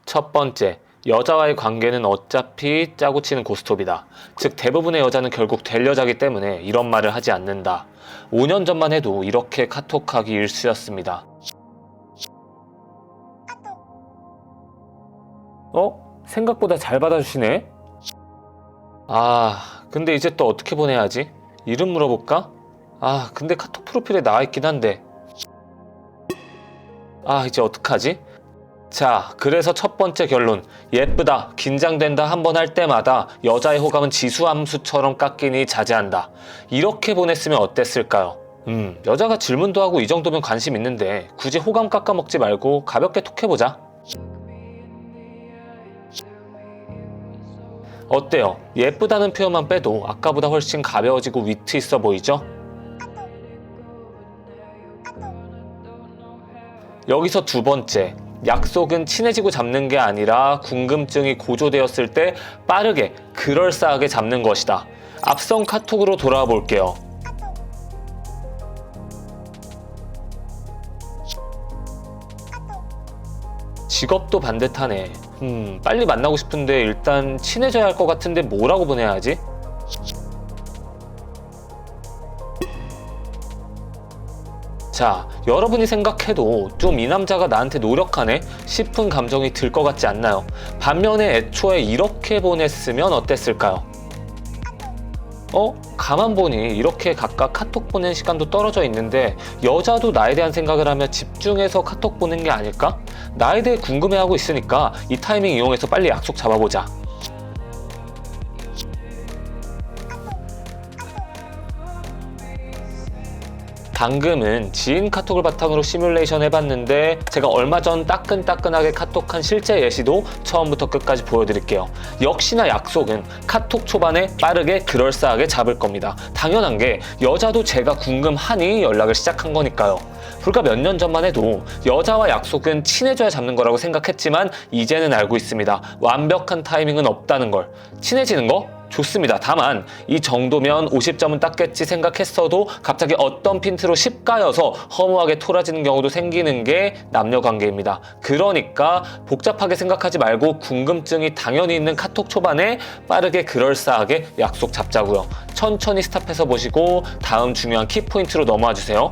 첫 번째, 여자와의 관계는 어차피 짜고 치는 고스톱이다. 즉 대부분의 여자는 결국 될 여자기 때문에 이런 말을 하지 않는다. 5년 전만 해도 이렇게 카톡하기 일쑤였습니다. 생각보다 잘 받아주시네? 근데 이제 또 어떻게 보내야지? 이름 물어볼까? 근데 카톡 프로필에 나와있긴 한데. 이제 어떡하지? 자, 그래서 첫 번째 결론. 예쁘다, 긴장된다 한번 할 때마다 여자의 호감은 지수함수처럼 깎이니 자제한다. 이렇게 보냈으면 어땠을까요? 여자가 질문도 하고 이 정도면 관심 있는데 굳이 호감 깎아먹지 말고 가볍게 톡해보자. 어때요? 예쁘다는 표현만 빼도 아까보다 훨씬 가벼워지고 위트 있어 보이죠? 여기서 두 번째, 약속은 친해지고 잡는 게 아니라 궁금증이 고조되었을 때 빠르게 그럴싸하게 잡는 것이다. 앞선 카톡으로 돌아와 볼게요. 직업도 반듯하네. 빨리 만나고 싶은데 일단 친해져야 할 것 같은데 뭐라고 보내야 하지? 자, 여러분이 생각해도 좀 이 남자가 나한테 노력하네 싶은 감정이 들 것 같지 않나요? 반면에 애초에 이렇게 보냈으면 어땠을까요? 가만 보니 이렇게 각각 카톡 보낸 시간도 떨어져 있는데 여자도 나에 대한 생각을 하며 집중해서 카톡 보낸 게 아닐까? 나에 대해 궁금해하고 있으니까 이 타이밍 이용해서 빨리 약속 잡아보자. 방금은 지인 카톡을 바탕으로 시뮬레이션 해봤는데 제가 얼마 전 따끈따끈하게 카톡한 실제 예시도 처음부터 끝까지 보여드릴게요. 역시나 약속은 카톡 초반에 빠르게 그럴싸하게 잡을 겁니다. 당연한 게 여자도 제가 궁금하니 연락을 시작한 거니까요. 불과 몇 년 전만 해도 여자와 약속은 친해져야 잡는 거라고 생각했지만 이제는 알고 있습니다. 완벽한 타이밍은 없다는 걸. 친해지는 거? 좋습니다. 다만 이 정도면 50점은 땄겠지 생각했어도 갑자기 어떤 핀트로 10가여서 허무하게 토라지는 경우도 생기는 게 남녀 관계입니다. 그러니까 복잡하게 생각하지 말고 궁금증이 당연히 있는 카톡 초반에 빠르게 그럴싸하게 약속 잡자고요. 천천히 스탑해서 보시고 다음 중요한 키포인트로 넘어와 주세요.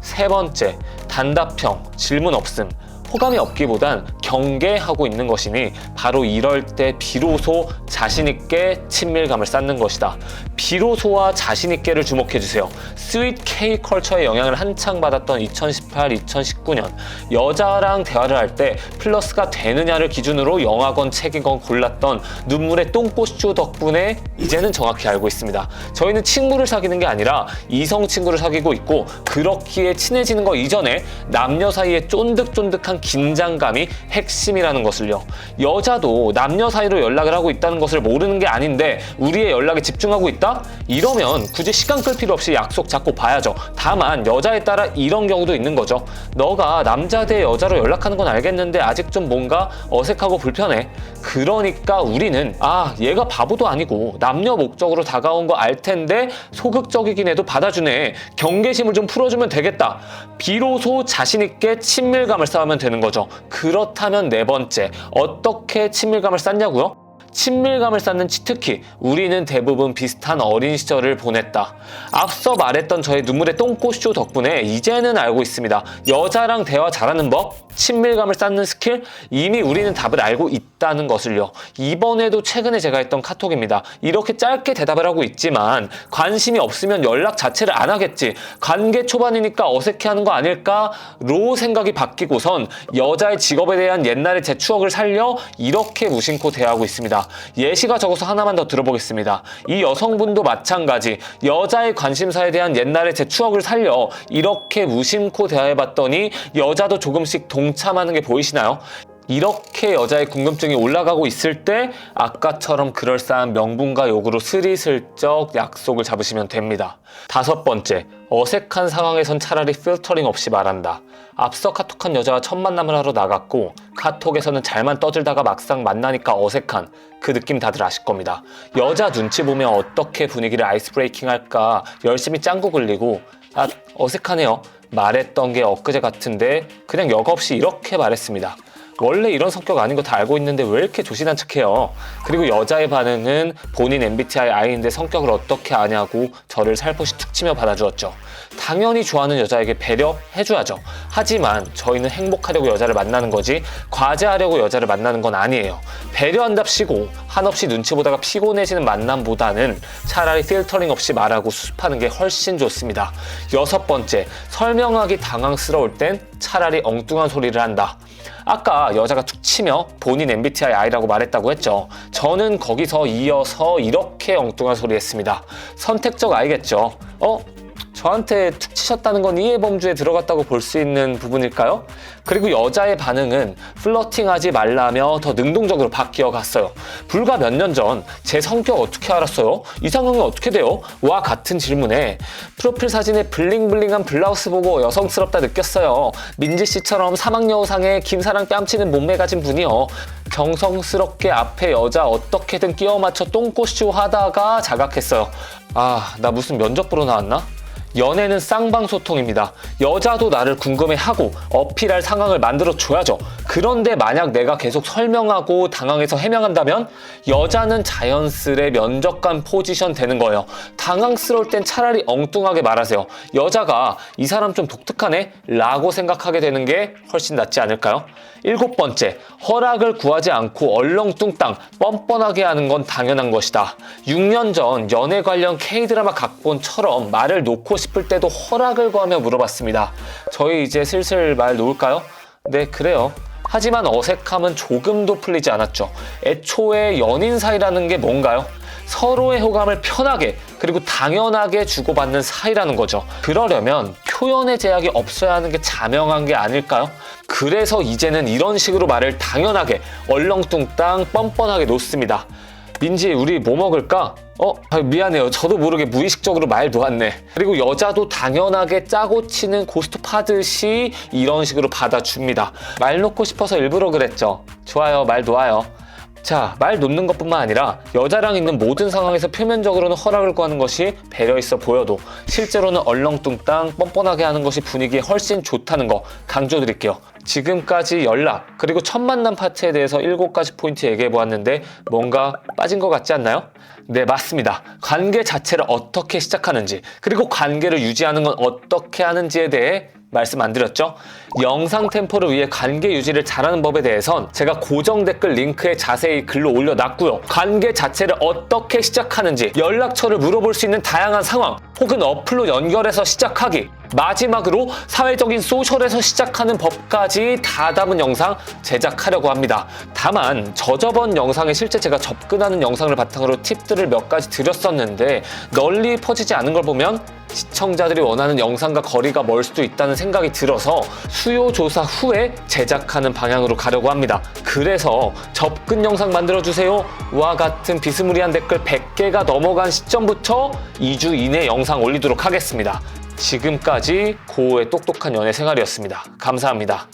세 번째, 단답형, 질문 없음. 호감이 없기보단 경계하고 있는 것이니 바로 이럴 때 비로소 자신있게 친밀감을 쌓는 것이다. 비로소와 자신있게를 주목해주세요. 스윗 K 컬처의 영향을 한창 받았던 2018, 2019년 여자랑 대화를 할 때 플러스가 되느냐를 기준으로 영화건 책이건 골랐던 눈물의 똥꼬쇼 덕분에 이제는 정확히 알고 있습니다. 저희는 친구를 사귀는 게 아니라 이성 친구를 사귀고 있고 그렇기에 친해지는 거 이전에 남녀 사이에 쫀득쫀득한 긴장감이 핵심이라는 것을요. 여자도 남녀 사이로 연락을 하고 있다는 것을 모르는 게 아닌데 우리의 연락에 집중하고 있다? 이러면 굳이 시간 끌 필요 없이 약속 잡고 봐야죠. 다만 여자에 따라 이런 경우도 있는 거죠. 너가 남자 대 여자로 연락하는 건 알겠는데 아직 좀 뭔가 어색하고 불편해. 그러니까 우리는 얘가 바보도 아니고 남녀 목적으로 다가온 거 알 텐데 소극적이긴 해도 받아주네. 경계심을 좀 풀어주면 되겠다. 비로소 자신있게 친밀감을 쌓으면 되는 거죠. 그렇다면 네 번째, 어떻게 친밀감을 쌓냐고요? 친밀감을 쌓는 치트키, 우리는 대부분 비슷한 어린 시절을 보냈다. 앞서 말했던 저의 눈물의 똥꼬쇼 덕분에 이제는 알고 있습니다. 여자랑 대화 잘하는 법, 친밀감을 쌓는 스킬, 이미 우리는 답을 알고 있다는 것을요. 이번에도 최근에 제가 했던 카톡입니다. 이렇게 짧게 대답을 하고 있지만 관심이 없으면 연락 자체를 안 하겠지. 관계 초반이니까 어색해하는 거 아닐까로 생각이 바뀌고선 여자의 직업에 대한 옛날의 제 추억을 살려 이렇게 무심코 대하고 있습니다. 예시가 적어서 하나만 더 들어보겠습니다. 이 여성분도 마찬가지 여자의 관심사에 대한 옛날의 제 추억을 살려 이렇게 무심코 대화해봤더니 여자도 조금씩 동참하는 게 보이시나요? 이렇게 여자의 궁금증이 올라가고 있을 때 아까처럼 그럴싸한 명분과 요구로 스리슬쩍 약속을 잡으시면 됩니다. 5번째, 어색한 상황에선 차라리 필터링 없이 말한다. 앞서 카톡한 여자와 첫 만남을 하러 나갔고 카톡에서는 잘만 떠들다가 막상 만나니까 어색한 그 느낌 다들 아실 겁니다. 여자 눈치 보면 어떻게 분위기를 아이스 브레이킹 할까 열심히 짱구 굴리고 어색하네요. 말했던 게 엊그제 같은데 그냥 여과 없이 이렇게 말했습니다. 원래 이런 성격 아닌 거 다 알고 있는데 왜 이렇게 조신한 척해요? 그리고 여자의 반응은 본인 MBTI I인데 성격을 어떻게 아냐고 저를 살포시 툭 치며 받아주었죠. 당연히 좋아하는 여자에게 배려해줘야죠. 하지만 저희는 행복하려고 여자를 만나는 거지 과제하려고 여자를 만나는 건 아니에요. 배려한답시고 한없이 눈치 보다가 피곤해지는 만남보다는 차라리 필터링 없이 말하고 수습하는 게 훨씬 좋습니다. 6번째, 설명하기 당황스러울 땐 차라리 엉뚱한 소리를 한다. 아까 여자가 툭 치며 본인 MBTI I라고 말했다고 했죠. 저는 거기서 이어서 이렇게 엉뚱한 소리 했습니다. 선택적 I겠죠. 저한테 툭 치셨다는 건 이해 범주에 들어갔다고 볼 수 있는 부분일까요? 그리고 여자의 반응은 플러팅하지 말라며 더 능동적으로 바뀌어 갔어요. 불과 몇 년 전 제 성격 어떻게 알았어요? 이상형이 어떻게 돼요? 와 같은 질문에 프로필 사진에 블링블링한 블라우스 보고 여성스럽다 느꼈어요. 민지 씨처럼 사막여우상에 김사랑 뺨치는 몸매 가진 분이요. 정성스럽게 앞에 여자 어떻게든 끼워 맞춰 똥꼬쇼 하다가 자각했어요. 나 무슨 면접 보러 나왔나? 연애는 쌍방소통입니다. 여자도 나를 궁금해하고 어필할 상황을 만들어줘야죠. 그런데 만약 내가 계속 설명하고 당황해서 해명한다면 여자는 자연스레 면접관 포지션 되는 거예요. 당황스러울 땐 차라리 엉뚱하게 말하세요. 여자가 이 사람 좀 독특하네? 라고 생각하게 되는 게 훨씬 낫지 않을까요? 7번째, 허락을 구하지 않고 얼렁뚱땅 뻔뻔하게 하는 건 당연한 것이다. 6년 전 연애 관련 K드라마 각본처럼 말을 놓고 싶을 때도 허락을 구하며 물어봤습니다. 저희 이제 슬슬 말 놓을까요? 네, 그래요. 하지만 어색함은 조금도 풀리지 않았죠. 애초에 연인 사이라는 게 뭔가요? 서로의 호감을 편하게 그리고 당연하게 주고받는 사이라는 거죠. 그러려면 표현의 제약이 없어야 하는 게 자명한 게 아닐까요? 그래서 이제는 이런 식으로 말을 당연하게 얼렁뚱땅 뻔뻔하게 놓습니다. 민지, 우리 뭐 먹을까? 미안해요. 저도 모르게 무의식적으로 말 놓았네. 그리고 여자도 당연하게 짜고 치는 고스톱 하듯이 이런 식으로 받아줍니다. 말 놓고 싶어서 일부러 그랬죠. 좋아요, 말 놓아요. 자, 말 놓는 것뿐만 아니라 여자랑 있는 모든 상황에서 표면적으로는 허락을 구하는 것이 배려 있어 보여도 실제로는 얼렁뚱땅 뻔뻔하게 하는 것이 분위기에 훨씬 좋다는 거 강조드릴게요. 지금까지 연락 그리고 첫 만남 파트에 대해서 7가지 포인트 얘기해보았는데 뭔가 빠진 것 같지 않나요? 네, 맞습니다. 관계 자체를 어떻게 시작하는지 그리고 관계를 유지하는 건 어떻게 하는지에 대해 말씀 안 드렸죠? 영상 템포를 위해 관계 유지를 잘하는 법에 대해선 제가 고정 댓글 링크에 자세히 글로 올려놨고요. 관계 자체를 어떻게 시작하는지 연락처를 물어볼 수 있는 다양한 상황 혹은 어플로 연결해서 시작하기 마지막으로 사회적인 소셜에서 시작하는 법까지 다 담은 영상 제작하려고 합니다. 다만 저번 영상에 실제 제가 접근하는 영상을 바탕으로 팁들을 몇 가지 드렸었는데 널리 퍼지지 않은 걸 보면 시청자들이 원하는 영상과 거리가 멀 수도 있다는 생각이 들어서 수요 조사 후에 제작하는 방향으로 가려고 합니다. 그래서 접근 영상 만들어주세요 와 같은 비스무리한 댓글 100개가 넘어간 시점부터 2주 이내 영상 올리도록 하겠습니다. 지금까지 고우의 똑똑한 연애 생활이었습니다. 감사합니다.